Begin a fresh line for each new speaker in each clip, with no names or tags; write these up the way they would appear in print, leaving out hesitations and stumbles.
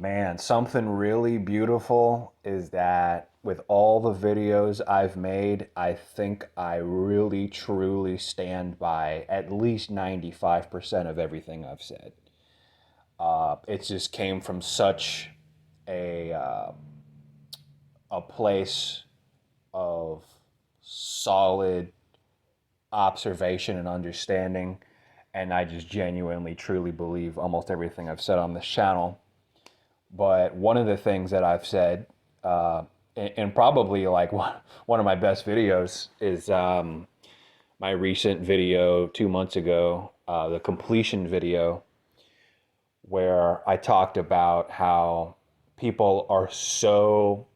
Man, something really beautiful is that with all the videos I've made, I think I really truly stand by at least 95% of everything I've said. It just came from such a, uh, a place of solid observation and understanding. And I just genuinely, truly believe almost everything I've said on this channel. But one of the things that I've said, and probably like one of my best videos, is my recent video 2 months ago, the completion video, where I talked about how people are so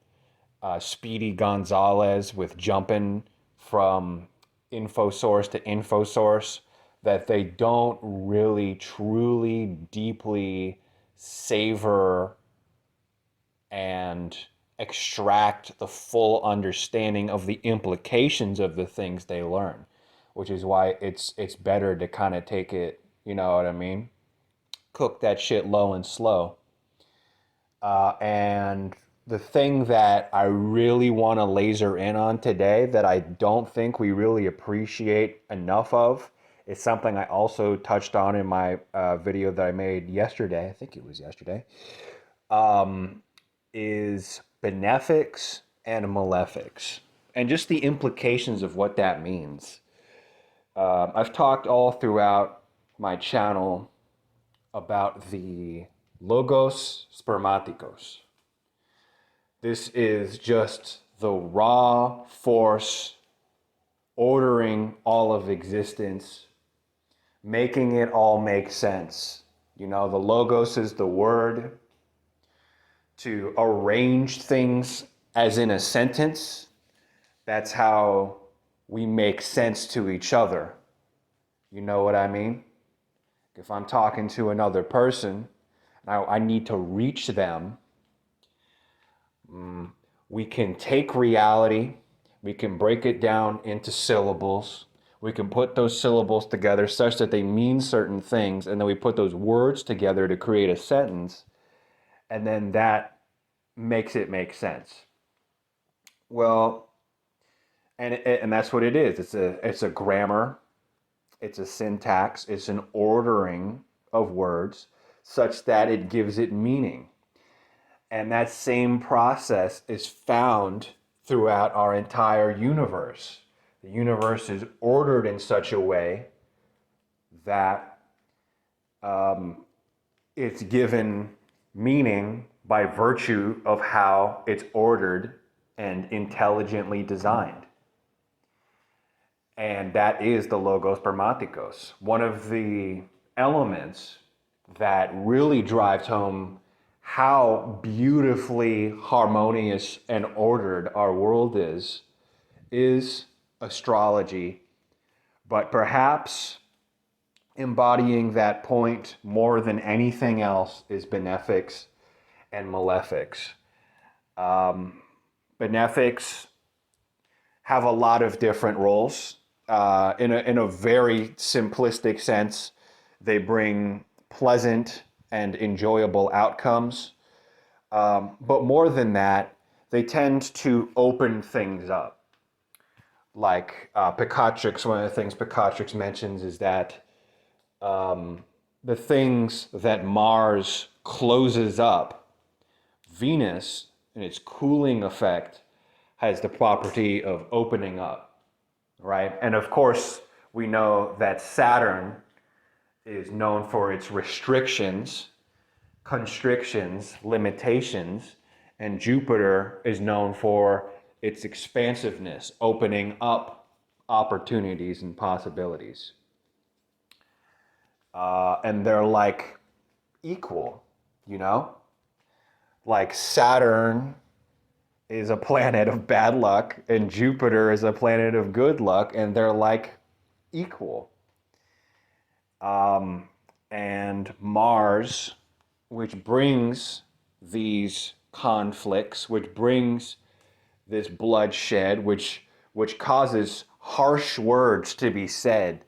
Speedy Gonzalez with jumping from info source to info source that they don't really, truly, deeply savor and extract the full understanding of the implications of the things they learn, which is why it's better to kind of take it, you know what I mean? Cook that shit low and slow. And the thing that I really want to laser in on today that I don't think we really appreciate enough of is something I also touched on in my video that I made yesterday. I think it was yesterday. Um, is Benefics and Malefics, and just the implications of what that means. I've talked all throughout my channel about the logos spermaticos. This is just the raw force ordering all of existence, making it all make sense. You know, the logos is the word to arrange things as in a sentence. That's how we make sense to each other. You know what I mean? If I'm talking to another person, I need to reach them. We can take reality, we can break it down into syllables, we can put those syllables together such that they mean certain things, and then we put those words together to create a sentence, and then that makes it make sense. Well, and that's what it is. It's a grammar, it's a syntax, it's an ordering of words such that it gives it meaning. And that same process is found throughout our entire universe. The universe is ordered in such a way that it's given meaning by virtue of how it's ordered and intelligently designed. And that is the logos spermaticos. One of the elements that really drives home how beautifully harmonious and ordered our world is astrology. But perhaps embodying that point more than anything else is benefics and malefics. Benefics have a lot of different roles. In a very simplistic sense, they bring pleasant and enjoyable outcomes. But more than that, they tend to open things up. Like Picatrix, one of the things Picatrix mentions is that the things that Mars closes up, Venus, in its cooling effect, has the property of opening up, right? And of course, we know that Saturn is known for its restrictions, constrictions, limitations, and Jupiter is known for its expansiveness, opening up opportunities and possibilities. And they're like equal, you know? Like Saturn is a planet of bad luck and Jupiter is a planet of good luck, and they're like equal. And Mars, which brings these conflicts, which brings this bloodshed, which causes harsh words to be said.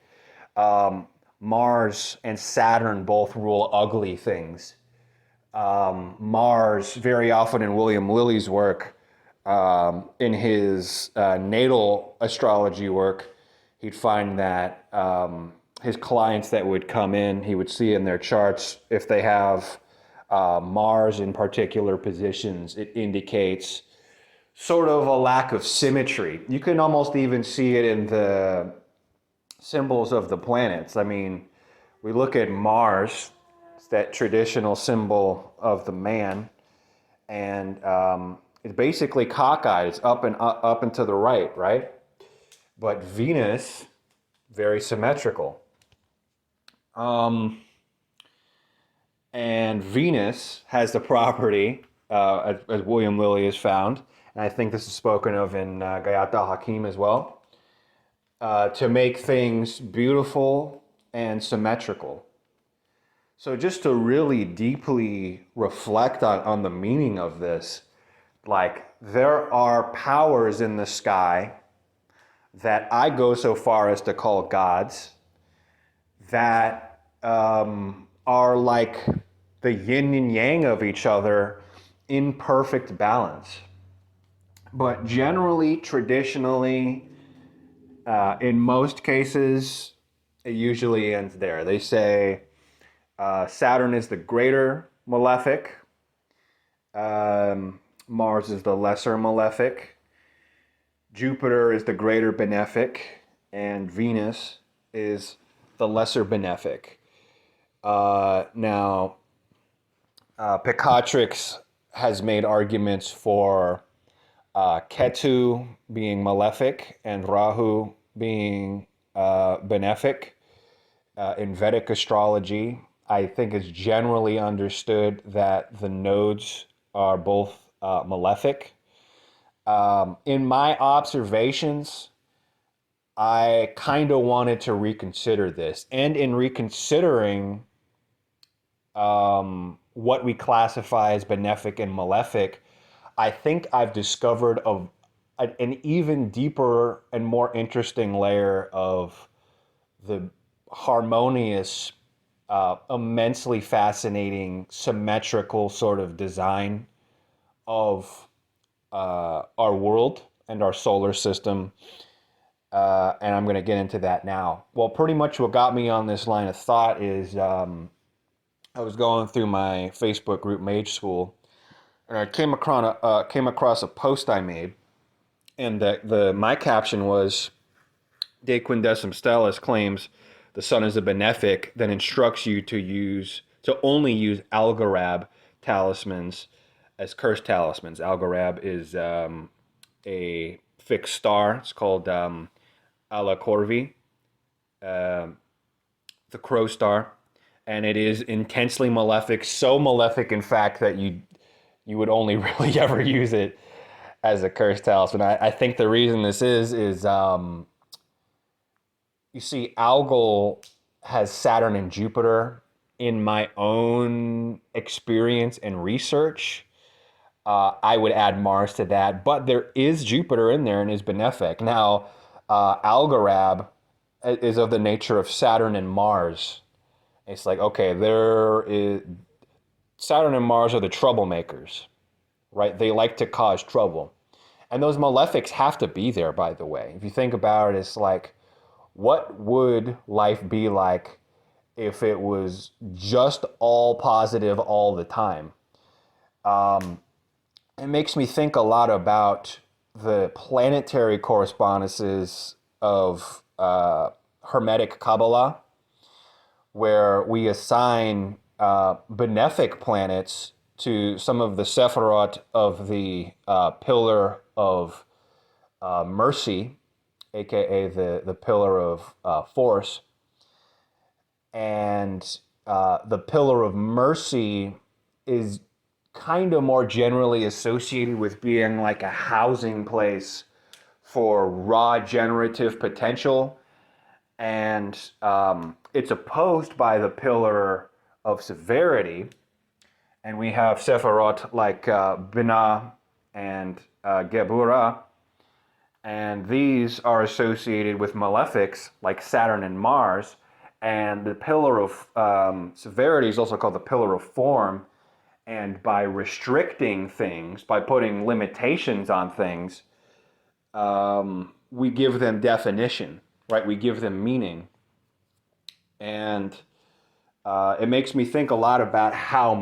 Mars and Saturn both rule ugly things. Mars, very often in William Lilly's work, in his natal astrology work, he'd find that his clients that would come in, he would see in their charts if they have Mars in particular positions, it indicates sort of a lack of symmetry. You can almost even see it in the symbols of the planets. I mean, we look at Mars, it's that traditional symbol of the man, and it's basically cockeyed. It's up and to the right, right? But Venus, very symmetrical. Um, and Venus has the property, as William Lilly has found, and I think this is spoken of in Gayat al-Hakim as well, to make things beautiful and symmetrical. So just to really deeply reflect on the meaning of this, like there are powers in the sky that I go so far as to call gods that are like the yin and yang of each other in perfect balance. But generally, traditionally, in most cases, it usually ends there. They say Saturn is the greater malefic, Mars is the lesser malefic, Jupiter is the greater benefic, and Venus is the lesser benefic. Now, Picatrix has made arguments for Ketu being malefic and Rahu being benefic. In Vedic astrology, I think it's generally understood that the nodes are both malefic. In my observations, I kind of wanted to reconsider this. And in reconsidering what we classify as benefic and malefic, I think I've discovered an even deeper and more interesting layer of the harmonious, immensely fascinating, symmetrical sort of design of our world and our solar system. And I'm going to get into that now. Well, pretty much what got me on this line of thought is I was going through my Facebook group, Mage School, and I came across a post I made, and my caption was, De Quindecim Stellis claims the sun is a benefic, then instructs you to only use Algorab talismans as cursed talismans. Algorab is a fixed star. It's called Ala Corvi, the crow star, and it is intensely malefic. So malefic, in fact, that you would only really ever use it as a cursed talisman. I think the reason this is you see, Algol has Saturn and Jupiter. In my own experience and research, I would add Mars to that, but there is Jupiter in there and is benefic. Now, Algorab is of the nature of Saturn and Mars. It's like, okay, Saturn and Mars are the troublemakers, right? They like to cause trouble. And those malefics have to be there, by the way. If you think about it, it's like, what would life be like if it was just all positive all the time? It makes me think a lot about the planetary correspondences of Hermetic Kabbalah, where we assign benefic planets to some of the Sephirot of the Pillar of Mercy, aka the Pillar of Force. And the Pillar of Mercy is kind of more generally associated with being like a housing place for raw generative potential. And it's opposed by the Pillar of Severity. And we have Sephirot like Binah and Geburah. And these are associated with malefics like Saturn and Mars. And the Pillar of Severity is also called the Pillar of Form. And by restricting things, by putting limitations on things, we give them definition, right? We give them meaning. And it makes me think a lot about how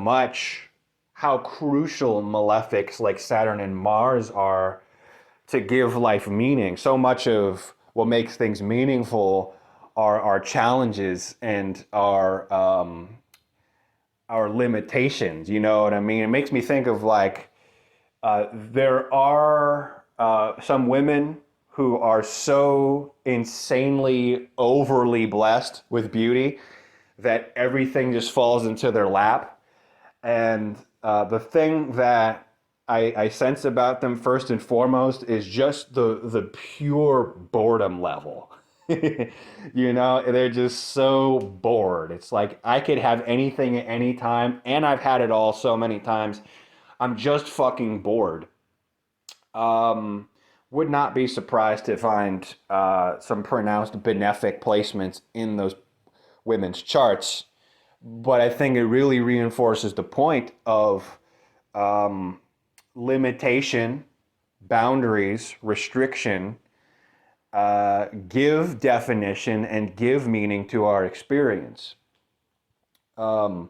crucial malefics like Saturn and Mars are to give life meaning. So much of what makes things meaningful are our challenges and our limitations. You know what I mean? It makes me think of like there are some women who are so insanely overly blessed with beauty that everything just falls into their lap. And the thing that I sense about them first and foremost is just the pure boredom level. You know, they're just so bored. It's like I could have anything at any time, and I've had it all so many times. I'm just fucking bored. Um, would not be surprised to find some pronounced benefic placements in those women's charts, but I think it really reinforces the point of um, limitation, boundaries, restriction, give definition and give meaning to our experience. Um,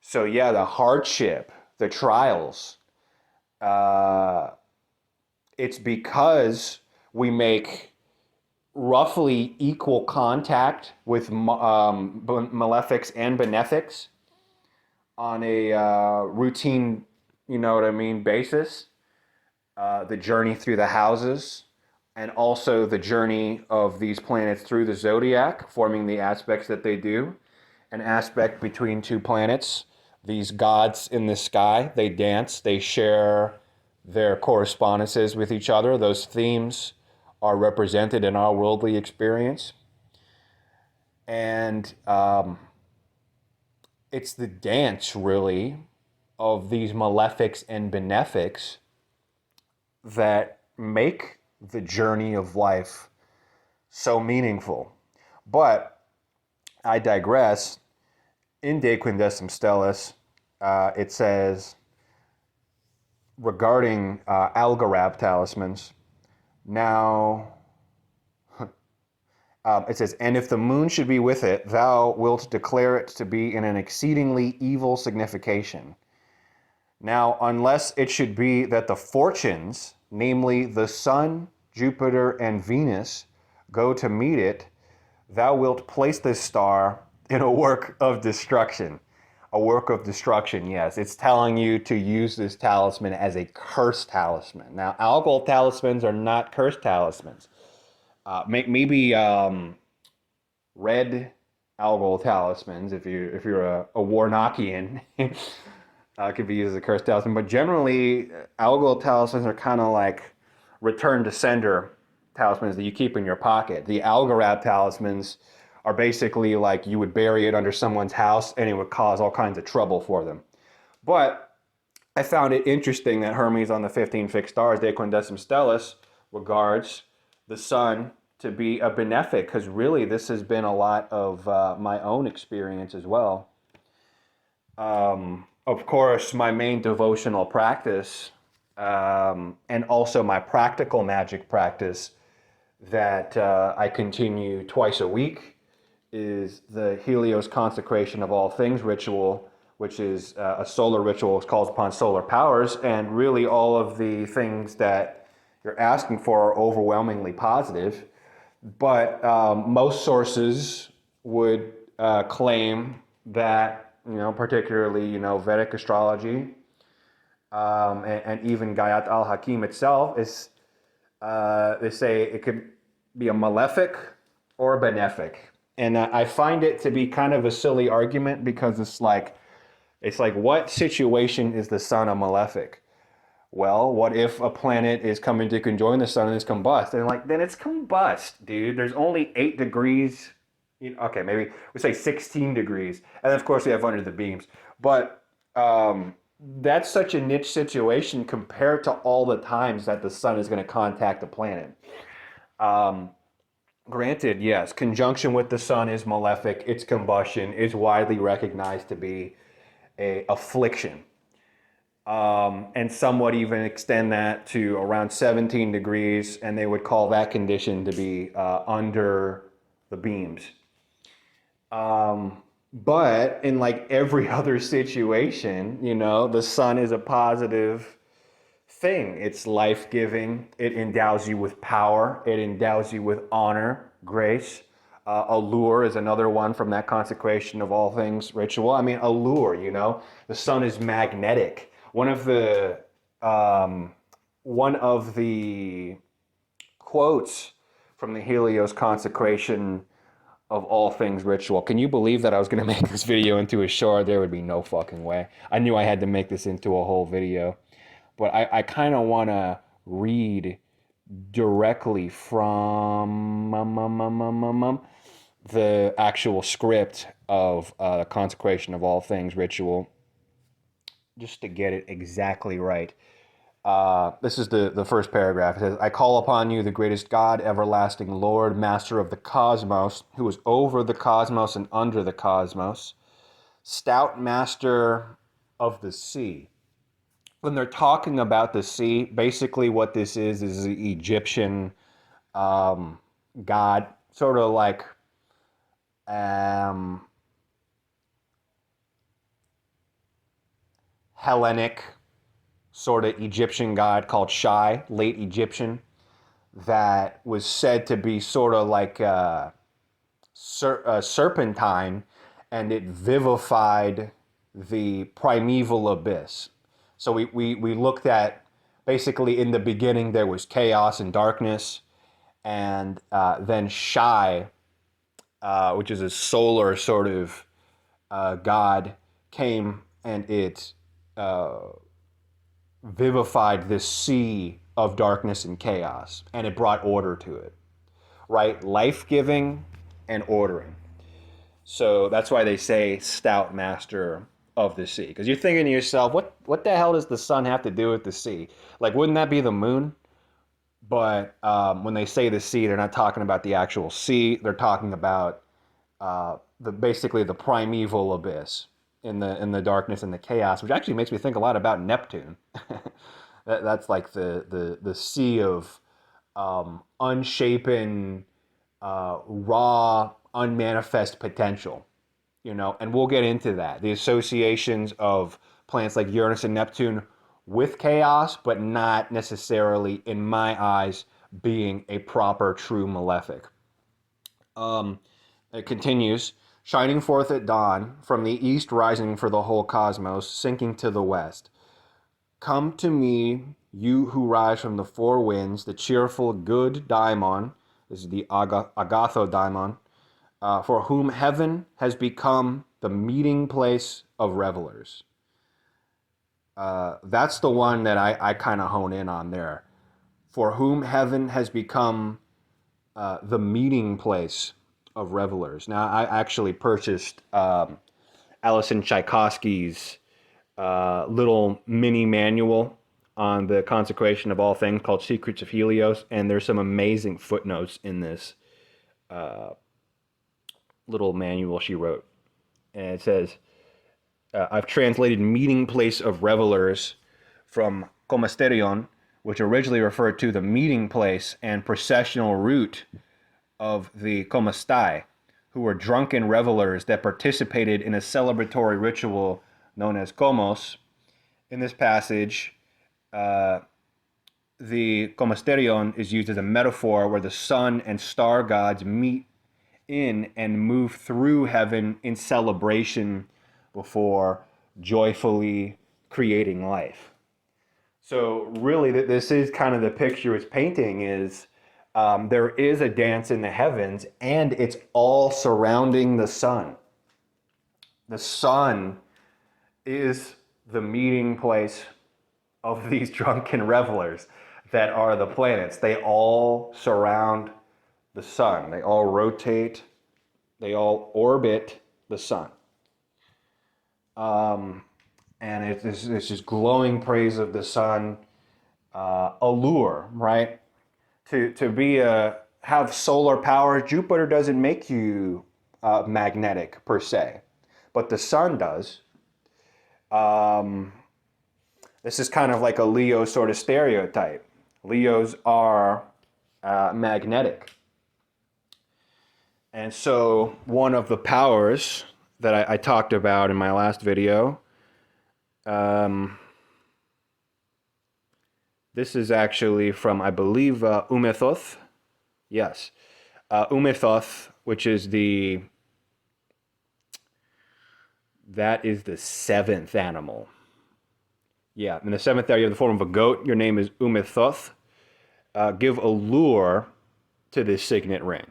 so yeah, the hardship, the trials, uh, it's because we make roughly equal contact with malefics and benefics on a routine, you know what I mean, basis. The journey through the houses, and also the journey of these planets through the zodiac, forming the aspects that they do. An aspect between two planets, these gods in the sky, they dance, they share their correspondences with each other. Those themes are represented in our worldly experience. And it's the dance, really, of these malefics and benefics that make the journey of life so meaningful. But I digress. In De Quindecim Stellis, it says regarding Algorab talismans, now it says, and if the moon should be with it, thou wilt declare it to be in an exceedingly evil signification. Now, unless it should be that the fortunes, namely the Sun, Jupiter, and Venus, go to meet it, thou wilt place this star in a work of destruction. A work of destruction, yes. It's telling you to use this talisman as a curse talisman. Now, algal talismans are not curse talismans. Maybe red algal talismans, if you're a Warnockian, could be used as a curse talisman. But generally, algal talismans are kind of like return to sender talismans that you keep in your pocket. The Algorab talismans are basically like you would bury it under someone's house and it would cause all kinds of trouble for them. But I found it interesting that Hermes on the 15 fixed stars, De Quindecim Stellis, regards the sun to be a benefic, because really this has been a lot of my own experience as well. Of course, my main devotional practice and also my practical magic practice that I continue twice a week is the Helios Consecration of All Things ritual, which is a solar ritual which calls upon solar powers, and really all of the things that you're asking for are overwhelmingly positive. But most sources would claim that, particularly, Vedic astrology and even Gayat al-Hakim itself is, they say it could be a malefic or a benefic. And I find it to be kind of a silly argument, because it's like, what situation is the sun a malefic? Well, what if a planet is coming to conjoin the sun and it's combust? And then it's combust, dude. There's only 8 degrees. Okay, maybe we say 16 degrees. And of course we have under the beams. But that's such a niche situation compared to all the times that the sun is going to contact the planet. Granted, yes, conjunction with the sun is malefic. Its combustion is widely recognized to be a affliction. And some would even extend that to around 17 degrees, and they would call that condition to be under the beams. But in like every other situation, you know, the sun is a positive thing. It's life giving. It endows you with power. It endows you with honor, grace. Allure is another one from that consecration of all things ritual. I mean, allure, you know, the sun is magnetic. One of the quotes from the Helios consecration of all things ritual. Can you believe that I was going to make this video into a short? There would be no fucking way. I knew I had to make this into a whole video. But I kind of want to read directly from the actual script of consecration of all things ritual, just to get it exactly right. This is the first paragraph. It says, I call upon you, the greatest God, everlasting Lord, master of the cosmos, who is over the cosmos and under the cosmos, stout master of the sea. When they're talking about the sea, basically what this is the Egyptian god, sort of like Hellenic sort of Egyptian god called Shai, late Egyptian, that was said to be sort of like a serpentine, and it vivified the primeval abyss. So we looked at, basically in the beginning there was chaos and darkness, and then Shai, which is a solar sort of god, came and it vivified this sea of darkness and chaos, and it brought order to it, right? Life-giving and ordering. So that's why they say stout master of the sea. Because you're thinking to yourself, what the hell does the sun have to do with the sea? Like, wouldn't that be the moon? But when they say the sea, they're not talking about the actual sea. They're talking about basically the primeval abyss in the darkness and the chaos, which actually makes me think a lot about Neptune. That's like the sea of unshapen, raw, unmanifest potential, you know, and we'll get into that. The associations of planets like Uranus and Neptune with chaos, but not necessarily, in my eyes, being a proper, true malefic. It continues, shining forth at dawn, from the east rising for the whole cosmos, sinking to the west. Come to me, you who rise from the four winds, the cheerful good daimon, this is the agatho daimon, for whom heaven has become the meeting place of revelers. That's the one that I kind of hone in on there. For whom heaven has become the meeting place of revelers. Now, I actually purchased Alison Tchaikovsky's little mini manual on the consecration of all things called Secrets of Helios, and there's some amazing footnotes in this little manual she wrote. And it says, I've translated meeting place of revelers from komasterion, which originally referred to the meeting place and processional route of the komastai, who were drunken revelers that participated in a celebratory ritual known as komos. In this passage, the komasterion is used as a metaphor where the sun and star gods meet in and move through heaven in celebration before joyfully creating life. So really, this is kind of the picture it's painting is there is a dance in the heavens, and it's all surrounding the sun. The sun is the meeting place of these drunken revelers that are the planets. They all surround the sun. They all rotate. They all orbit the sun. And it's just glowing praise of the sun, allure, right? To be have solar power. Jupiter doesn't make you magnetic per se, but the sun does. The This is kind of like a Leo sort of stereotype. Leos are magnetic. And so one of the powers that I talked about in my last video, this is actually from, I believe, Umethoth. Yes. Umethoth, which is that is the seventh animal. Yeah, in the seventh area, you have the form of a goat. Your name is Umethoth. Give allure to this signet ring.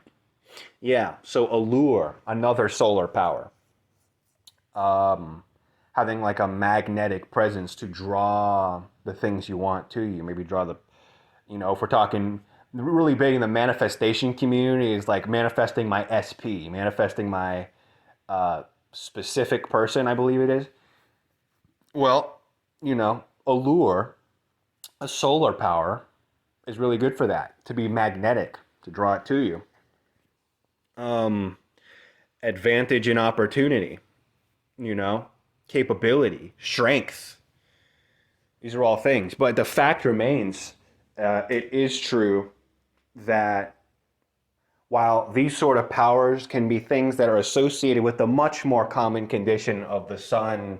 Yeah, so allure, another solar power. Having like a magnetic presence to draw the things you want to you. Maybe draw if we're talking really big in the manifestation community, is like manifesting my SP, manifesting my specific person, I believe it is. Well, allure, a solar power, is really good for that, to be magnetic, to draw it to you. Advantage and opportunity, capability, strength. These are all things. But the fact remains, it is true that while these sort of powers can be things that are associated with the much more common condition of the sun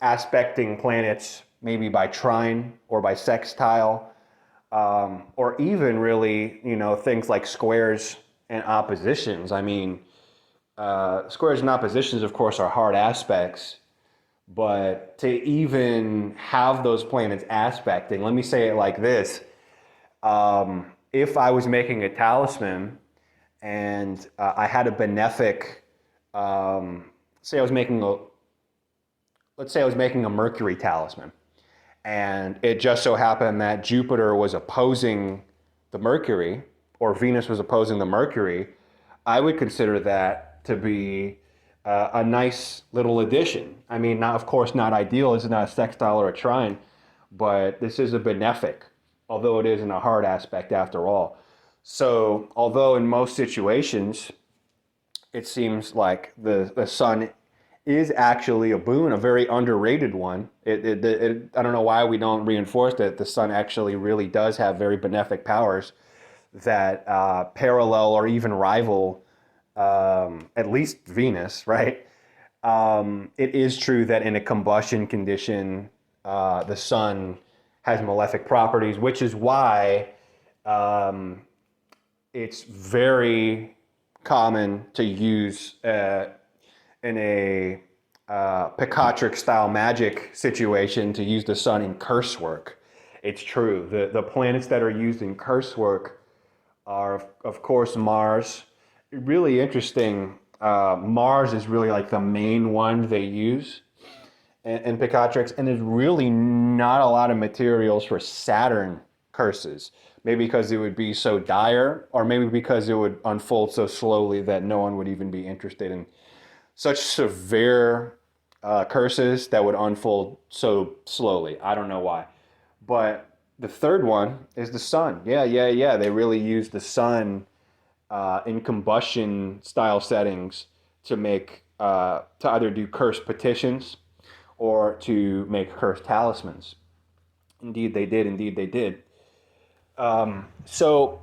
aspecting planets, maybe by trine or by sextile, or even really, things like squares and oppositions. I mean, squares and oppositions, of course, are hard aspects, but to even have those planets aspecting, let me say it like this. If I was making a talisman and I had a benefic, let's say I was making a Mercury talisman, and it just so happened that Jupiter was opposing the Mercury, or Venus was opposing the Mercury, I would consider that to be a nice little addition. I mean, of course, not ideal. This is not a sextile or a trine, but this is a benefic, although it isn't a hard aspect after all. So, although in most situations, it seems like the sun is actually a boon, a very underrated one. I don't know why we don't reinforce that the sun actually really does have very benefic powers that parallel or even rival at least Venus, right? It is true that in a combustion condition, the sun has malefic properties, which is why it's very common to use in a Picatrix style magic situation to use the sun in curse work. It's true. The planets that are used in curse work are, of course, Mars. Really interesting. Mars is really like the main one they use in Picatrix, and there's really not a lot of materials for Saturn curses. Maybe because it would be so dire, or maybe because it would unfold so slowly that no one would even be interested in such severe curses that would unfold so slowly. I don't know why. But the third one is the sun. Yeah. They really use the sun in combustion style settings to make, to either do curse petitions or to make curse talismans. Indeed they did. So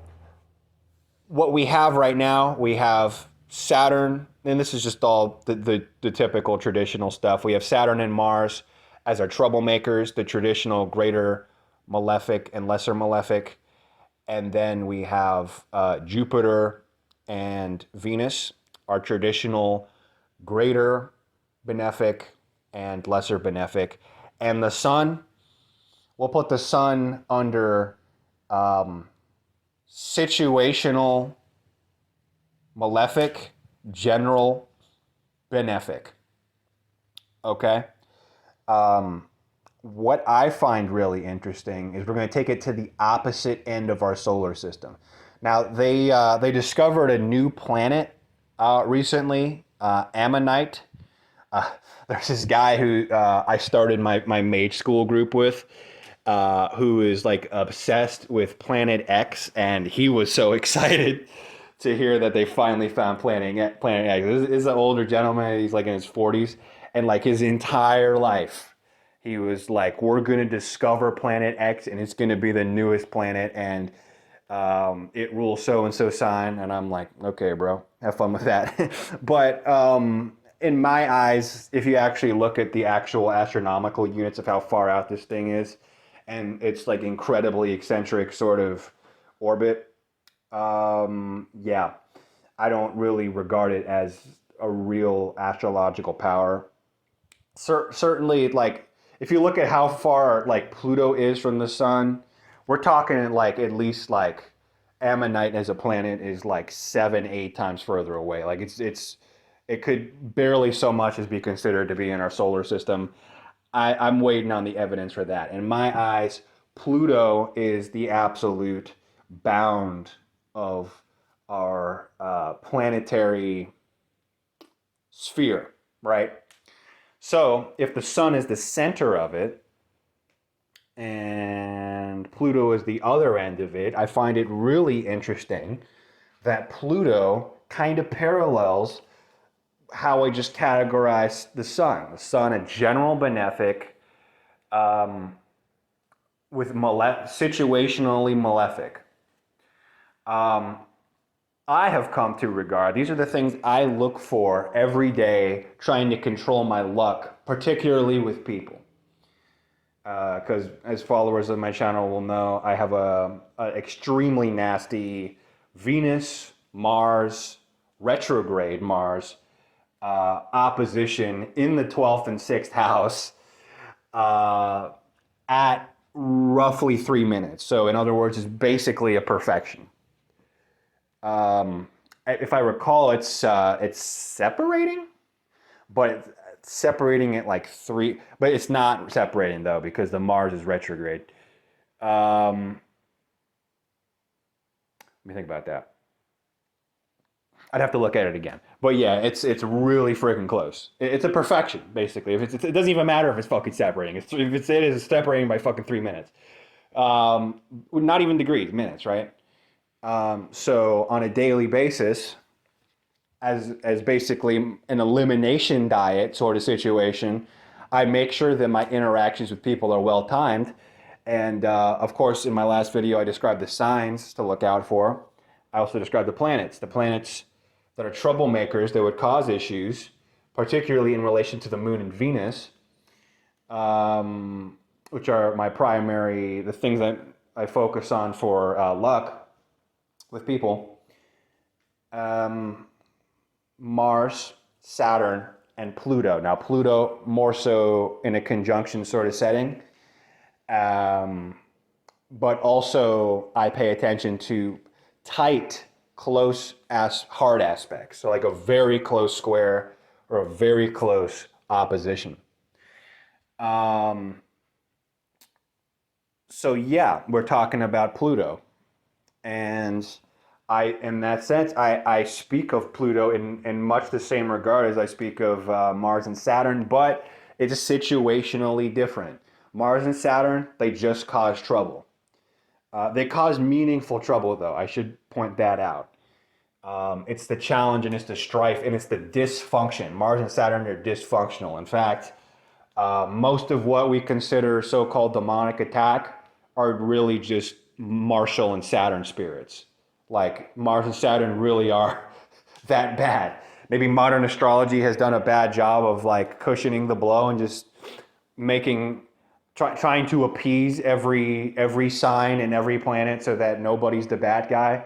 what we have right now, we have Saturn, and this is just all the typical traditional stuff. We have Saturn and Mars as our troublemakers, the traditional greater malefic and lesser malefic. And then we have Jupiter and Venus, our traditional greater benefic and lesser benefic. And the sun, we'll put the sun under situational malefic, general benefic. Okay? What I find really interesting is we're going to take it to the opposite end of our solar system. Now, they discovered a new planet recently, Ammonite. There's this guy who I started my mage school group with, who is like obsessed with Planet X, and he was so excited to hear that they finally found Planet X. This is an older gentleman. He's like in his 40s, and like his entire life, He was like, we're going to discover planet X and it's going to be the newest planet and it rules so-and-so sign. And I'm like, okay, bro, have fun with that. But in my eyes, if you actually look at the actual astronomical units of how far out this thing is, and it's like incredibly eccentric sort of orbit, yeah, I don't really regard it as a real astrological power. Certainly, like if you look at how far like Pluto is from the sun, we're talking like at least like Ammonite as a planet is like 7, 8 times further away. Like it could barely so much as be considered to be in our solar system. I'm waiting on the evidence for that. In my eyes, Pluto is the absolute bound of our planetary sphere, right? So if the sun is the center of it and Pluto is the other end of it, I find it really interesting that Pluto kind of parallels how I just categorize the sun. The sun, a general benefic, with situationally malefic. I have come to regard, these are the things I look for every day trying to control my luck, particularly with people. Because as followers of my channel will know, I have a extremely nasty Venus, Mars, retrograde Mars, opposition in the 12th and 6th house at roughly 3 minutes. So in other words, it's basically a perfection. If I recall, it's separating, but it's separating at like 3, but it's not separating though because the Mars is retrograde. Let me think about that. I'd have to look at it again. But yeah, it's really freaking close. It's a perfection, basically. If it doesn't even matter if it's fucking separating. If it is separating by fucking 3 minutes. Not even degrees, minutes, right? So on a daily basis, as basically an elimination diet sort of situation, I make sure that my interactions with people are well timed. And of course, in my last video, I described the signs to look out for. I also described the planets that are troublemakers that would cause issues, particularly in relation to the Moon and Venus, which are the things that I focus on for luck with people. Mars, Saturn, and Pluto. Now, Pluto more so in a conjunction sort of setting, but also I pay attention to tight, close hard aspects. So like a very close square or a very close opposition. So yeah, we're talking about Pluto. And in that sense, I speak of Pluto in much the same regard as I speak of Mars and Saturn, but it's situationally different. Mars and Saturn, they just cause trouble. They cause meaningful trouble, though. I should point that out. It's the challenge and it's the strife and it's the dysfunction. Mars and Saturn are dysfunctional. In fact, most of what we consider so-called demonic attack are really just Martial and Saturn spirits. Like Mars and Saturn really are that bad. Maybe modern astrology has done a bad job of like cushioning the blow and just trying to appease every sign and every planet so that nobody's the bad guy.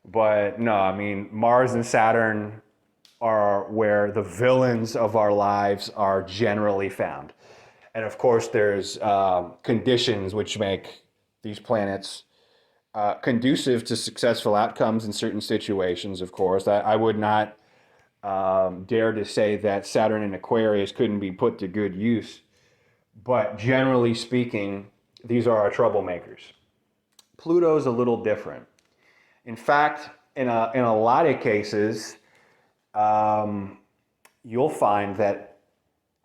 But no, I mean, Mars and Saturn are where the villains of our lives are generally found. And of course, there's conditions which make these planets conducive to successful outcomes in certain situations, of course. I would not dare to say that Saturn in Aquarius couldn't be put to good use. But generally speaking, these are our troublemakers. Pluto's a little different. In fact, in a lot of cases, you'll find that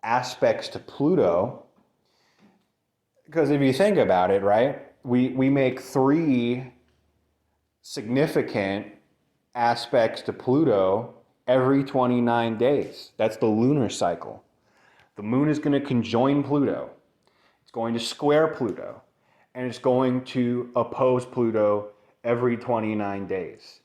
aspects to Pluto, because if you think about it, right, we make 3 significant aspects to Pluto every 29 days. That's the lunar cycle. The moon is going to conjoin Pluto. It's going to square Pluto, and it's going to oppose Pluto every 29 days.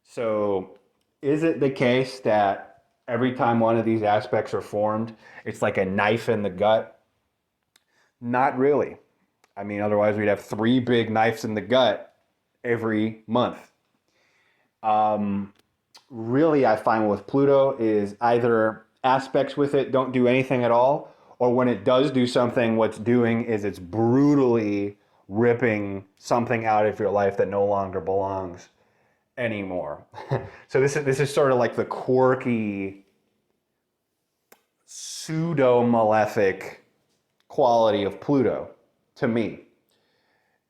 So is it the case that every time one of these aspects are formed, it's like a knife in the gut? Not really. I mean, otherwise we'd have 3 big knives in the gut every month. Really, I find with Pluto is either aspects with it don't do anything at all, or when it does do something, what's doing is it's brutally ripping something out of your life that no longer belongs anymore. So this is sort of like the quirky pseudo malefic quality of Pluto to me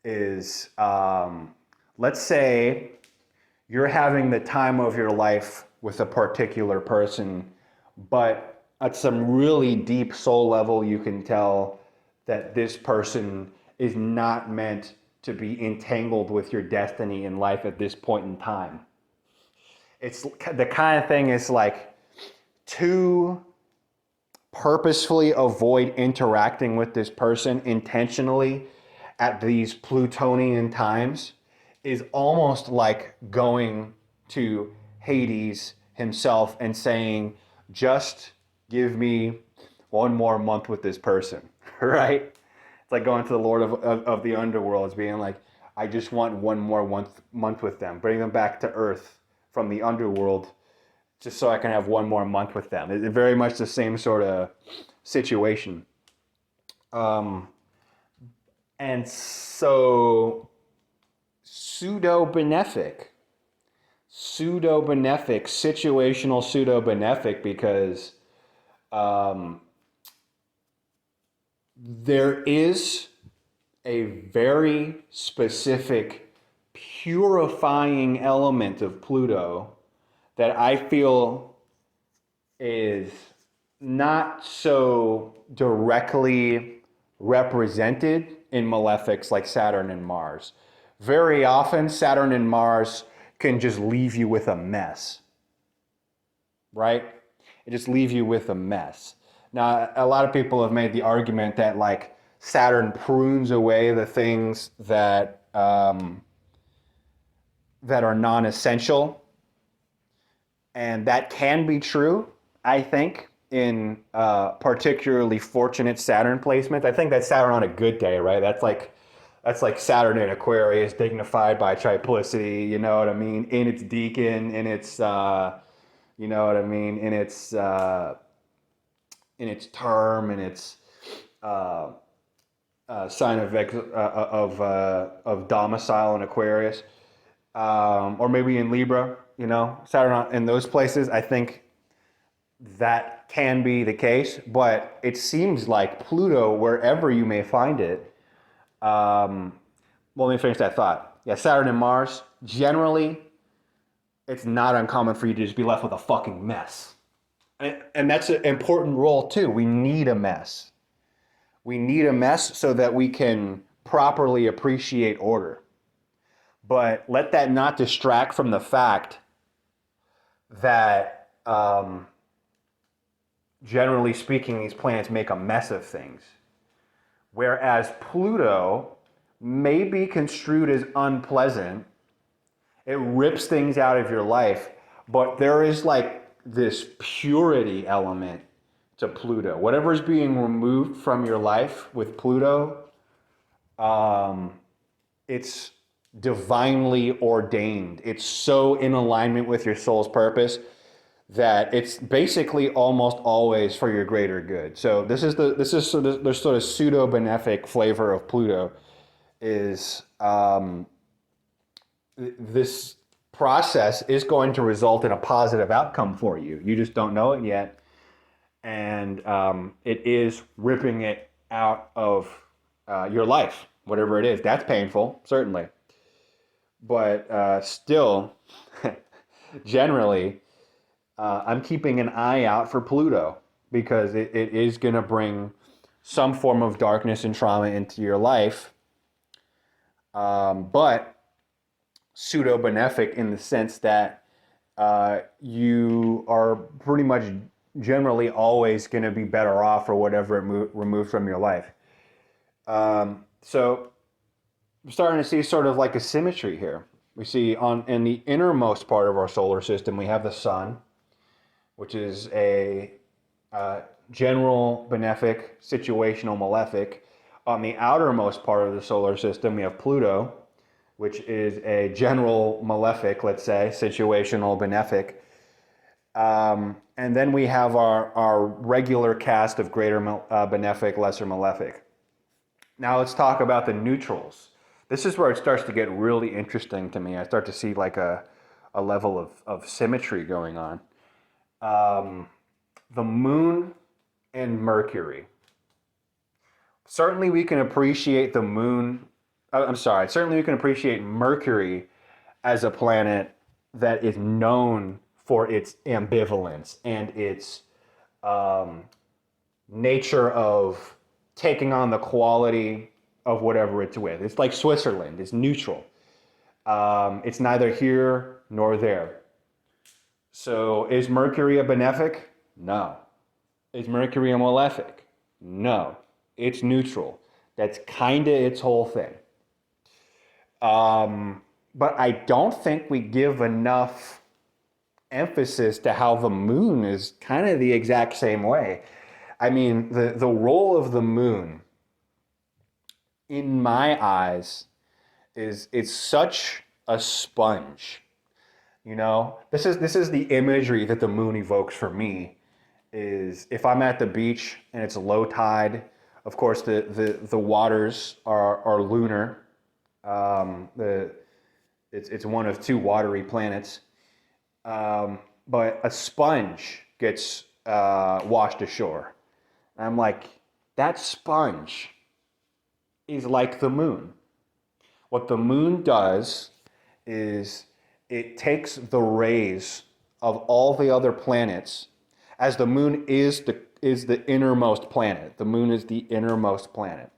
is let's say you're having the time of your life with a particular person, but at some really deep soul level, you can tell that this person is not meant to be entangled with your destiny in life at this point in time. It's the kind of thing is like to purposefully avoid interacting with this person intentionally at these Plutonian times is almost like going to Hades himself and saying, just give me one more month with this person, right? It's like going to the Lord of the Underworld, it's being like, I just want one more month with them. Bring them back to Earth from the Underworld just so I can have one more month with them. It's very much the same sort of situation. And so pseudo-benefic, situational pseudo-benefic, because there is a very specific purifying element of Pluto that I feel is not so directly represented in malefics like Saturn and Mars. Very often, Saturn and Mars can just leave you with a mess, right? It just leaves you with a mess. Now, a lot of people have made the argument that like Saturn prunes away the things that that are non-essential, and that can be true, I think, in particularly fortunate Saturn placements. I think that's Saturn on a good day, right? That's like Saturn in Aquarius, dignified by triplicity, you know what I mean? In its deacon, in its, you know what I mean? In its term, in its sign of domicile in Aquarius, or maybe in Libra, you know, Saturn in those places. I think that can be the case, but it seems like Pluto, wherever you may find it, well, let me finish that thought. Yeah, Saturn and Mars, generally, it's not uncommon for you to just be left with a fucking mess. And that's an important role too. We need a mess. We need a mess so that we can properly appreciate order. But let that not distract from the fact that, generally speaking, these planets make a mess of things. Whereas Pluto may be construed as unpleasant. It rips things out of your life, but there is like this purity element to Pluto. Whatever is being removed from your life with Pluto, it's divinely ordained. It's so in alignment with your soul's purpose that it's basically almost always for your greater good. So this is the sort of pseudo benefic flavor of Pluto is this process is going to result in a positive outcome for you. You just don't know it yet, and it is ripping it out of your life, whatever it is. That's painful, certainly, but still, generally. I'm keeping an eye out for Pluto because it is going to bring some form of darkness and trauma into your life, but pseudo-benefic in the sense that you are pretty much generally always going to be better off for whatever it removed from your life. So we're starting to see sort of like a symmetry here. We see in the innermost part of our solar system, we have the sun, which is a general benefic, situational malefic. On the outermost part of the solar system, we have Pluto, which is a general malefic, let's say, situational benefic. And then we have our regular cast of greater benefic, lesser malefic. Now let's talk about the neutrals. This is where it starts to get really interesting to me. I start to see like a level of symmetry going on. The moon and Mercury. Certainly we can appreciate the moon, certainly we can appreciate Mercury as a planet that is known for its ambivalence and its nature of taking on the quality of whatever it's with. It's like Switzerland, it's neutral. It's neither here nor there. So is Mercury a benefic? No. Is Mercury a malefic? No. It's neutral. That's kind of its whole thing. But I don't think we give enough emphasis to how the moon is kind of the exact same way. I mean, the role of the moon, in my eyes, is it's such a sponge. You know, this is the imagery that the moon evokes for me. Is if I'm at the beach and it's low tide, of course the waters are lunar. It's one of two watery planets. But a sponge gets washed ashore. And I'm like, that sponge is like the moon. What the moon does is it takes the rays of all the other planets, as the moon is the innermost planet. The moon is the innermost planet.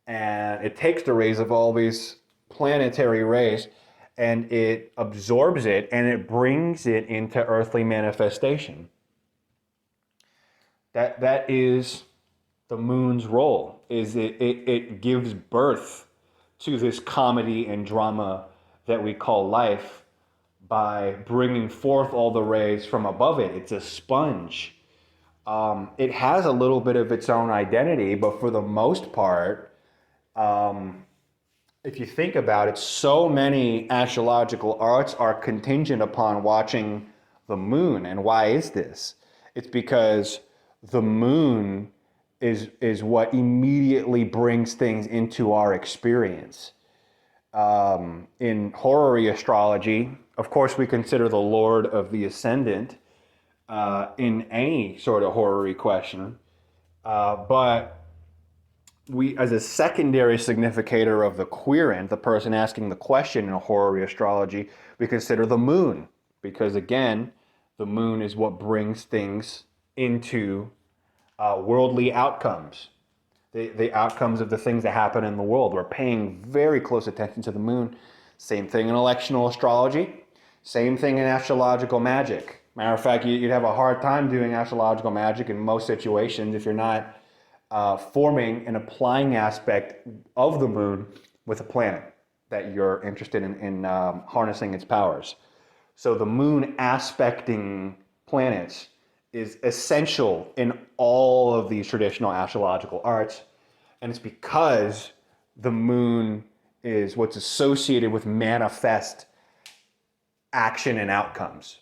And it takes the rays of all these planetary rays and it absorbs it and it brings it into earthly manifestation. That is the moon's role, is it gives birth to this comedy and drama that we call life by bringing forth all the rays from above it. It's a sponge. It has a little bit of its own identity, but for the most part, if you think about it, so many astrological arts are contingent upon watching the moon. And why is this? It's because the moon is what immediately brings things into our experience. In horary astrology, of course, we consider the Lord of the Ascendant in any sort of horary question, but we, as a secondary significator of the querent, the person asking the question in a horary astrology, we consider the moon, because again, the moon is what brings things into worldly outcomes, the outcomes of the things that happen in the world. We're paying very close attention to the moon. Same thing in electional astrology, same thing in astrological magic. Matter of fact, you'd have a hard time doing astrological magic in most situations if you're not forming an applying aspect of the moon with a planet that you're interested in harnessing its powers. So the moon aspecting planets is essential in all of these traditional astrological arts, and it's because the moon is what's associated with manifest action and outcomes.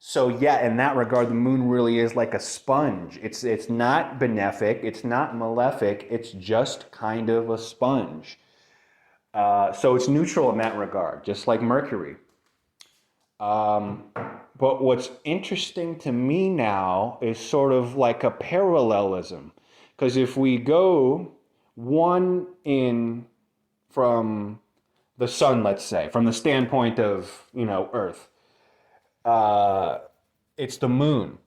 So yeah, in that regard, the moon really is like a sponge. It's not benefic, it's not malefic, it's just kind of a sponge. So it's neutral in that regard, just like Mercury. But what's interesting to me now is sort of like a parallelism. Because if we go one in from the sun, let's say, from the standpoint of, Earth, it's the moon.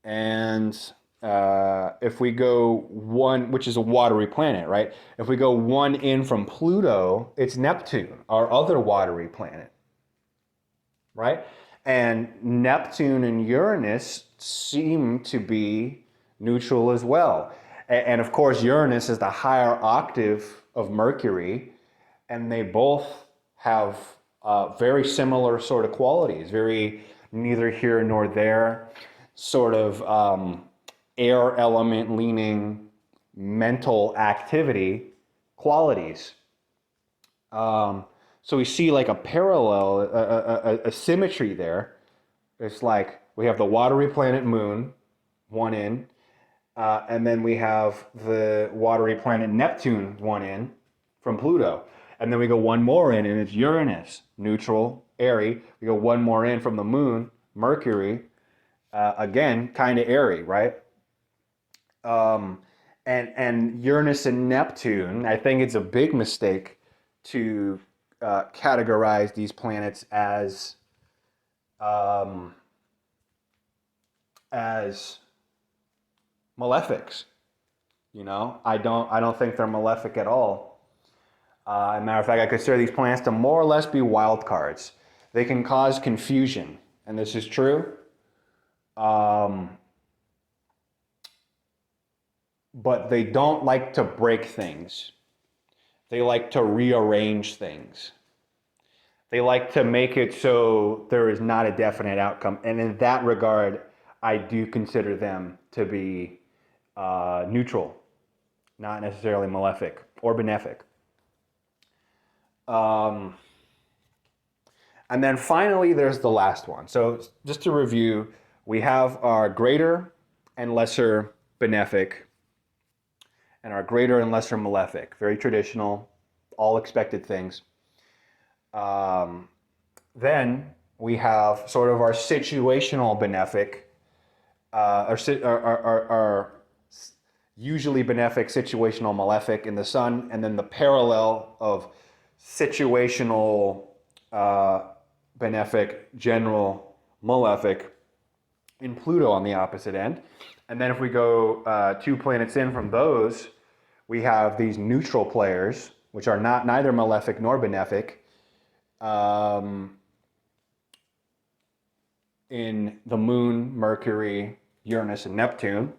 And if we go one, which is a watery planet, right? If we go one in from Pluto, it's Neptune, our other watery planet, right? And Neptune and Uranus seem to be neutral as well. And of course, Uranus is the higher octave of Mercury, and they both have very similar sort of qualities, very neither here nor there, sort of air element leaning mental activity qualities. So we see like a parallel, a symmetry there. It's like we have the watery planet Moon, one in, and then we have the watery planet Neptune, one in, from Pluto. And then we go one more in, and it's Uranus, neutral, airy. We go one more in from the Moon, Mercury, again, kind of airy, right? And Uranus and Neptune, I think it's a big mistake to categorize these planets as malefics. You know, I don't think they're malefic at all. As a matter of fact, I consider these planets to more or less be wild cards. They can cause confusion, and this is true. But they don't like to break things. They like to rearrange things. They like to make it so there is not a definite outcome. And in that regard, I do consider them to be neutral, not necessarily malefic or benefic. And then finally, there's the last one. So just to review, we have our greater and lesser benefic and our greater and lesser malefic. Very traditional, all expected things. Then we have sort of our situational benefic, our usually benefic situational malefic in the Sun, and then the parallel of situational benefic general malefic in Pluto on the opposite end. And then if we go 2 planets in from those, we have these neutral players, which are neither malefic nor benefic, in the Moon, Mercury, Uranus, and Neptune.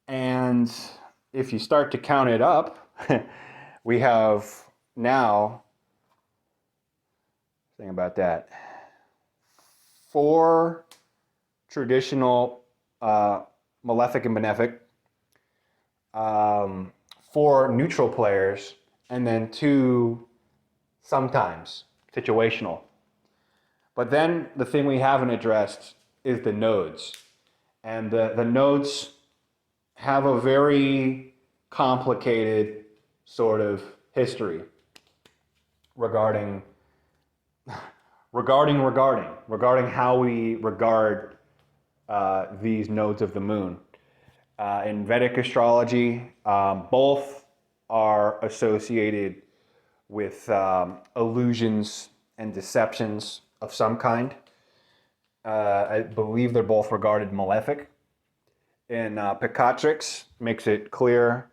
And if you start to count it up, we have now, think about that, 4 traditional malefic and benefic, 4 neutral players, and then 2 sometimes situational. But then the thing we haven't addressed is the nodes. And the nodes have a very complicated sort of history regarding how we regard these nodes of the moon. In Vedic astrology, both are associated with illusions and deceptions of some kind. I believe they're both regarded malefic. In Picatrix, makes it clear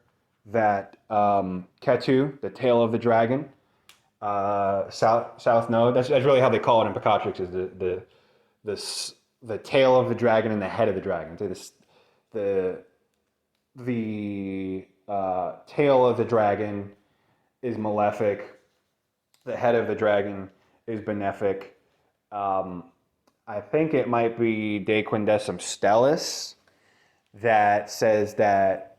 that Ketu, the tail of the dragon, south node. That's really how they call it in Picatrix, is the tail of the dragon and the head of the dragon. The tail of the dragon is malefic. The head of the dragon is benefic. I think it might be De Quindecim Stellis that says that,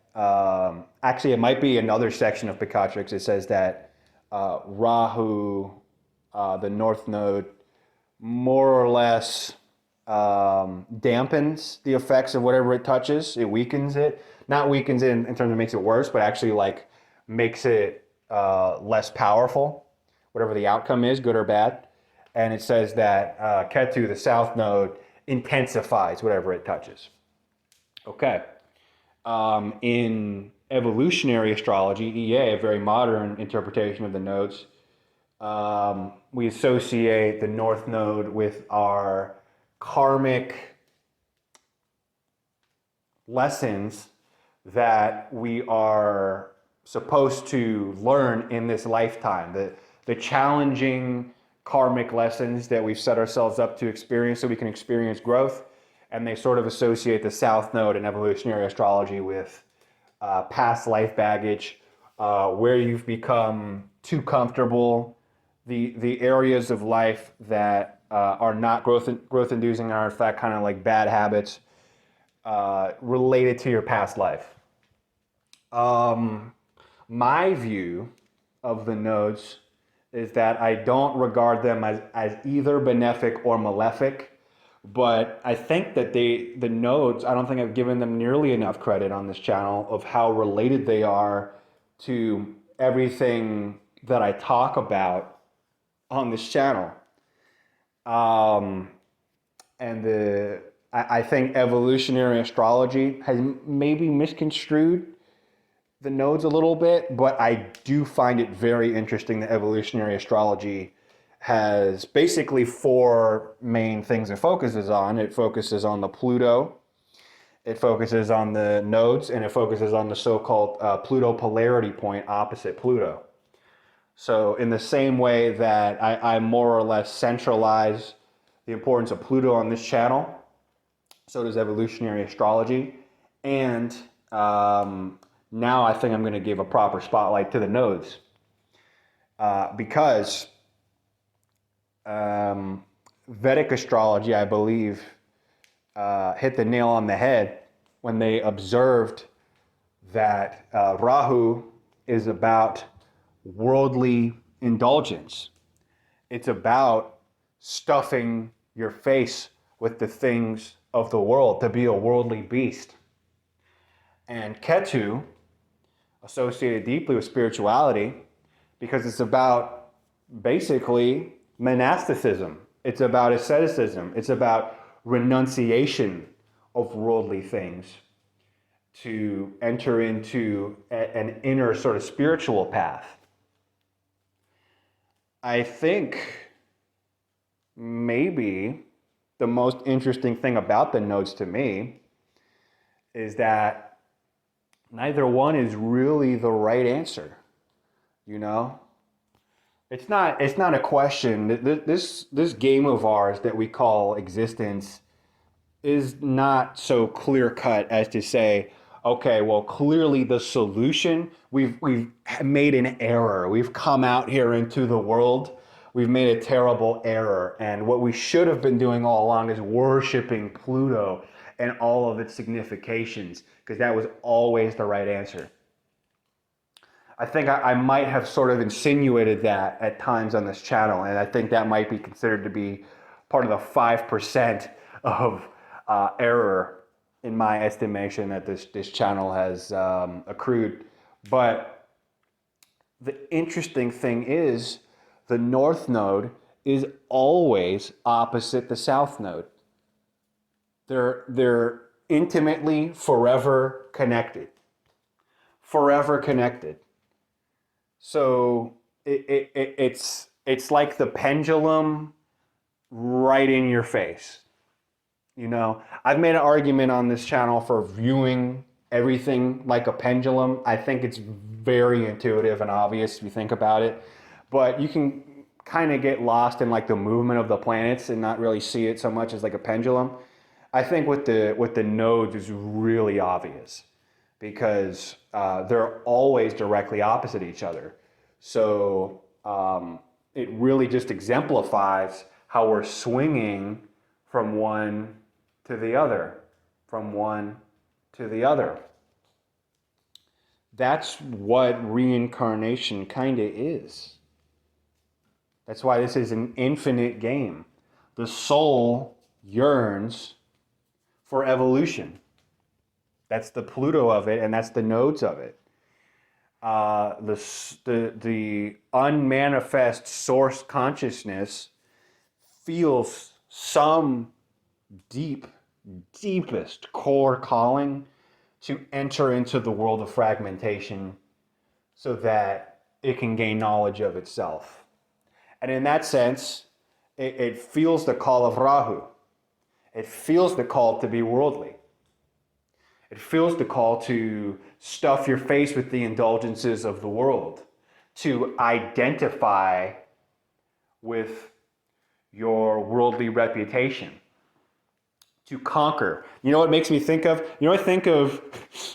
actually it might be another section of Picatrix. It says that Rahu, the north node, more or less dampens the effects of whatever it touches. It weakens it. Not weakens it in terms of makes it worse, but actually like makes it less powerful, whatever the outcome is, good or bad. And it says that Ketu, the south node, intensifies whatever it touches. Okay. In evolutionary astrology, EA, a very modern interpretation of the nodes, we associate the north node with our karmic lessons that we are supposed to learn in this lifetime. The challenging karmic lessons that we've set ourselves up to experience so we can experience growth, and they sort of associate the South Node in evolutionary astrology with past life baggage, where you've become too comfortable, the areas of life that are not growth inducing are in fact kind of like bad habits related to your past life. My view of the nodes is that I don't regard them as either benefic or malefic, but I think that the nodes, I don't think I've given them nearly enough credit on this channel of how related they are to everything that I talk about on this channel. And I think evolutionary astrology has maybe misconstrued the nodes a little bit, but I do find it very interesting that evolutionary astrology has basically four main things it focuses on. It focuses on the Pluto, it focuses on the nodes, and it focuses on the so-called Pluto polarity point opposite Pluto. So in the same way that I more or less centralize the importance of Pluto on this channel, so does evolutionary astrology. And now I think I'm going to give a proper spotlight to the nodes because Vedic astrology, I believe, hit the nail on the head when they observed that Rahu is about worldly indulgence. It's about stuffing your face with the things of the world, to be a worldly beast. And Ketu, associated deeply with spirituality, because it's about basically monasticism. It's about asceticism. It's about renunciation of worldly things to enter into an inner sort of spiritual path. I think maybe the most interesting thing about the nodes to me is that neither one is really the right answer. You know, it's not a question. This game of ours that we call existence is not so clear cut as to say, okay, well, clearly the solution, we've made an error. We've come out here into the world. We've made a terrible error. And what we should have been doing all along is worshiping Pluto and all of its significations, because that was always the right answer. I think I might have sort of insinuated that at times on this channel, and I think that might be considered to be part of the 5% of error in my estimation that this channel has accrued. But the interesting thing is the North Node is always opposite the South Node. They're intimately forever connected. Forever connected. So it's like the pendulum right in your face. You know, I've made an argument on this channel for viewing everything like a pendulum. I think it's very intuitive and obvious if you think about it, but you can kind of get lost in like the movement of the planets and not really see it so much as like a pendulum. I think with the nodes is really obvious because they're always directly opposite each other. So it really just exemplifies how we're swinging from one to the other, from one to the other. That's what reincarnation kind of is. That's why this is an infinite game. The soul yearns for evolution. That's the Pluto of it, and that's the nodes of it. The unmanifest source consciousness feels some deepest core calling to enter into the world of fragmentation so that it can gain knowledge of itself. And in that sense, it feels the call of Rahu. It feels the call to be worldly. It feels the call to stuff your face with the indulgences of the world, to identify with your worldly reputation, to conquer. You know what makes me think of? You know what I think of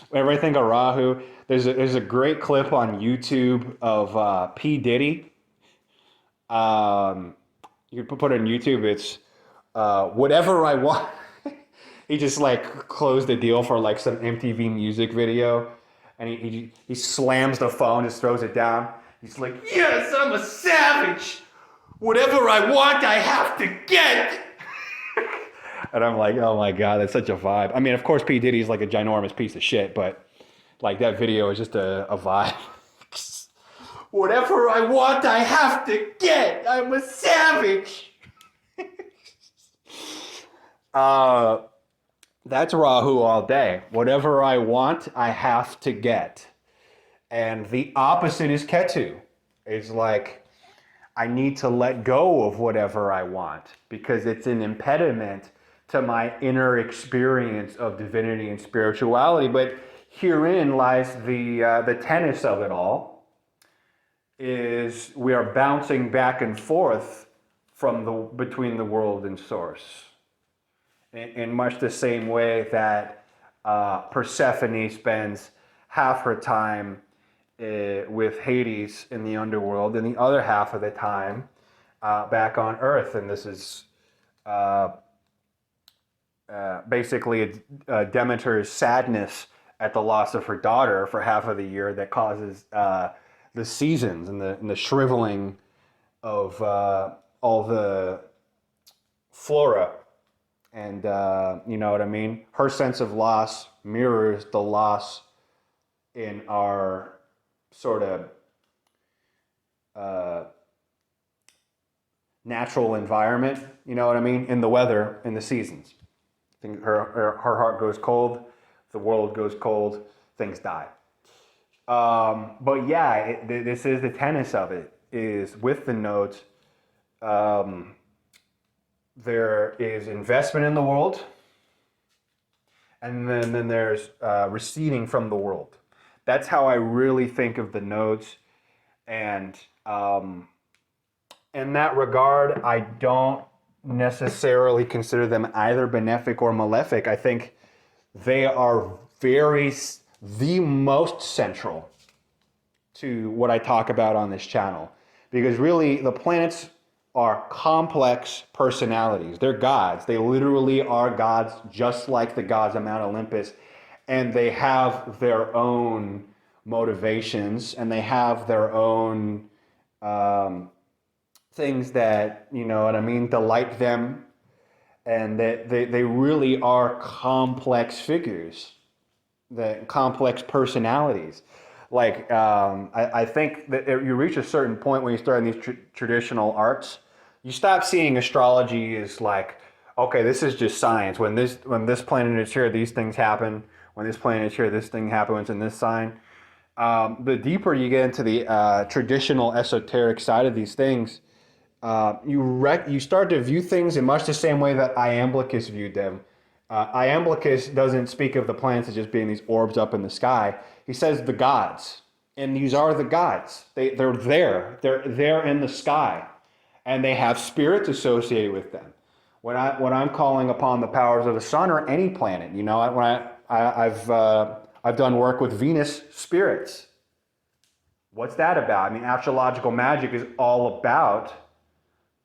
whenever I think of Rahu? There's a great clip on YouTube of P. Diddy. Um, you can put it on YouTube. It's whatever I want. He just like closed the deal for like some MTV music video, and he slams the phone, just throws it down. He's like, "Yes, I'm a savage. Whatever I want, I have to get." And I'm like, oh my God, that's such a vibe. I mean, of course, P. Diddy's like a ginormous piece of shit, but like that video is just a vibe. Whatever I want, I have to get. I'm a savage. That's Rahu all day. Whatever I want, I have to get. And the opposite is Ketu. It's like, I need to let go of whatever I want because it's an impediment to my inner experience of divinity and spirituality. But herein lies the tenets of it all, is we are bouncing back and forth between the world and source. In much the same way that Persephone spends half her time with Hades in the underworld and the other half of the time back on Earth. And this is basically Demeter's sadness at the loss of her daughter for half of the year that causes the seasons and the shriveling of all the flora. And you know what I mean? Her sense of loss mirrors the loss in our sort of natural environment, you know what I mean? In the weather, in the seasons. I think her heart goes cold, the world goes cold, things die. But yeah, this is the tenets of it, is with the nodes, there is investment in the world, and then there's receding from the world. That's how I really think of the nodes. And in that regard, I don't necessarily consider them either benefic or malefic. I think they are the most central to what I talk about on this channel. Because really, the planets are complex personalities. They're gods. They literally are gods, just like the gods of Mount Olympus. And they have their own motivations, and they have their own things that, you know what I mean, delight them. And that they really are complex figures, the complex personalities. Like, I think that you reach a certain point when you start in these traditional arts, you stop seeing astrology as like, okay, this is just science. When this planet is here, these things happen. When this planet is here, this thing happens in this sign. The deeper you get into the traditional esoteric side of these things, you start to view things in much the same way that Iamblichus viewed them. Iamblichus doesn't speak of the planets as just being these orbs up in the sky. He says the gods, and these are the gods. They're there. They're there in the sky, and they have spirits associated with them. When I'm calling upon the powers of the sun or any planet, you know, I've done work with Venus spirits. What's that about? I mean, astrological magic is all about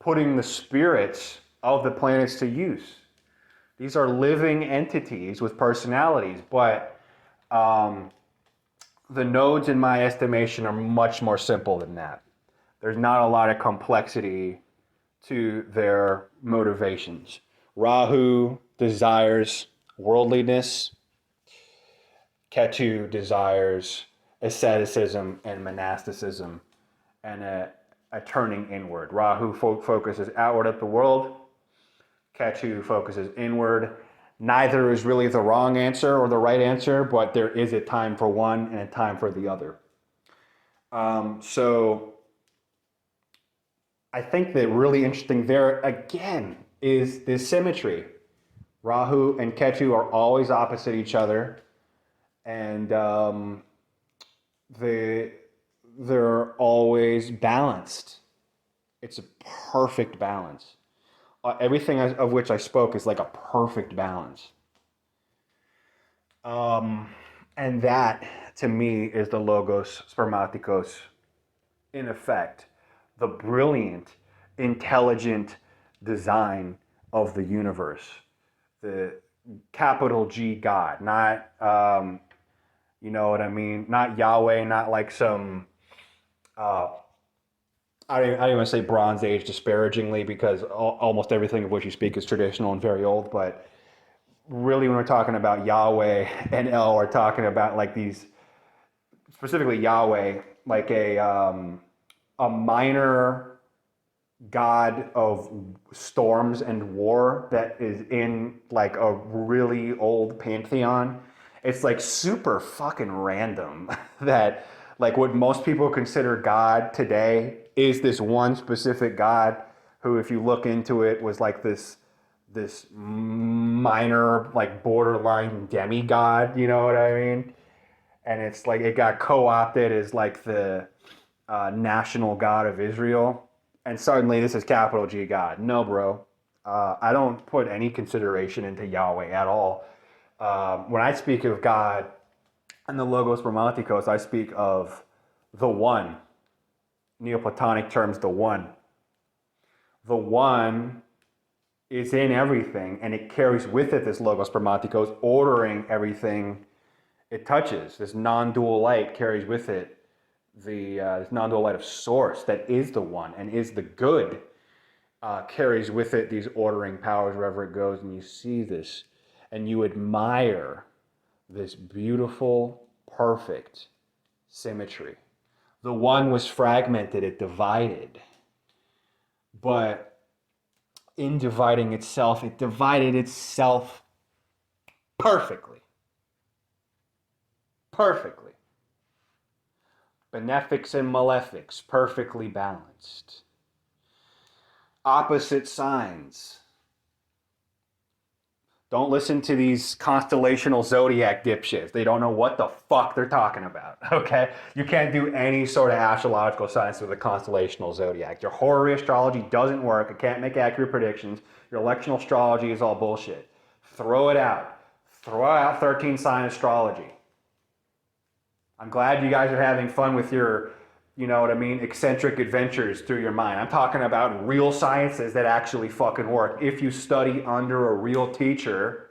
putting the spirits of the planets to use. These are living entities with personalities, but the nodes, in my estimation, are much more simple than that. There's not a lot of complexity to their motivations. Rahu desires worldliness. Ketu desires asceticism and monasticism and a turning inward. Rahu focuses outward at the world. Ketu focuses inward. Neither is really the wrong answer or the right answer, but there is a time for one and a time for the other. So I think that really interesting there, again, is this symmetry. Rahu and Ketu are always opposite each other, and they're always balanced. It's a perfect balance. everything of which I spoke is like a perfect balance. And that, to me, is the Logos Spermaticos in effect, the brilliant, intelligent design of the universe. The capital G God, not, you know what I mean? Not Yahweh, not like some, I don't even want to say Bronze Age disparagingly because almost everything of which you speak is traditional and very old, but really when we're talking about Yahweh and El, we're talking about like these, specifically Yahweh, like a minor god of storms and war that is in like a really old pantheon. It's like super fucking random that like what most people consider God today is this one specific god who, if you look into it, was like this minor like borderline demigod, you know what I mean? And it's like it got co-opted as like the national god of Israel, and suddenly this is capital G God. No, bro. I don't put any consideration into Yahweh at all. When I speak of God and the Logos Romanticos, I speak of the One. Neoplatonic terms, the One. The One is in everything, and it carries with it this Logos Romanticos, ordering everything it touches. This non-dual light carries with it this non-dual light of source that is the One and is the good, carries with it these ordering powers wherever it goes, and you see this and you admire this beautiful, perfect symmetry. The One was fragmented, it divided, but in dividing itself, it divided itself perfectly. Perfectly. Benefics and Malefics, perfectly balanced. Opposite signs. Don't listen to these constellational zodiac dipshits. They don't know what the fuck they're talking about, okay? You can't do any sort of astrological science with a constellational zodiac. Your horary astrology doesn't work. It can't make accurate predictions. Your electional astrology is all bullshit. Throw it out. Throw out 13 sign astrology. I'm glad you guys are having fun with your, you know what I mean, eccentric adventures through your mind. I'm talking about real sciences that actually fucking work. If you study under a real teacher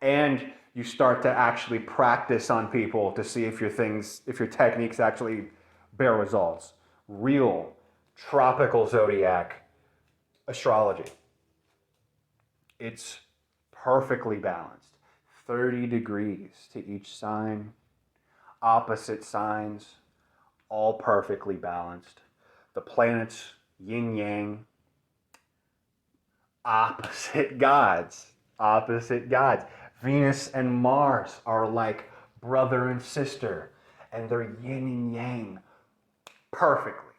and you start to actually practice on people to see if your techniques actually bear results. Real tropical zodiac astrology. It's perfectly balanced. 30 degrees to each sign. Opposite signs, all perfectly balanced. The planets, yin yang, opposite gods, opposite gods. Venus and Mars are like brother and sister, and they're yin and yang perfectly.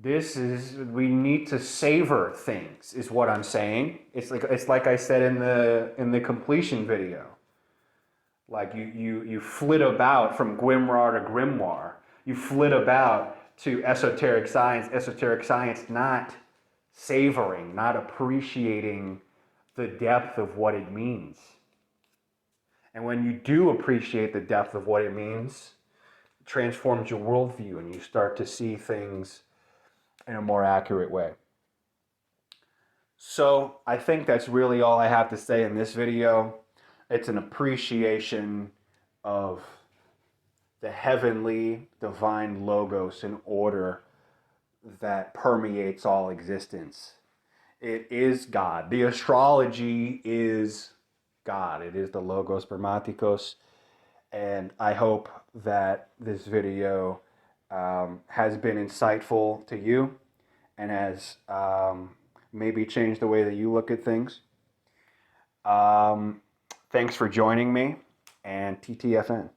We need to savor things, is what I'm saying. It's like I said in the completion video. Like you flit about from grimoire to grimoire. You flit about to esoteric science not savoring, not appreciating the depth of what it means. And when you do appreciate the depth of what it means, it transforms your worldview and you start to see things in a more accurate way. So I think that's really all I have to say in this video. It's an appreciation of the heavenly, divine logos and order that permeates all existence. It is God. The astrology is God. It is the Logos Spermaticos. And I hope that this video has been insightful to you and has maybe changed the way that you look at things. Thanks for joining me, and TTFN.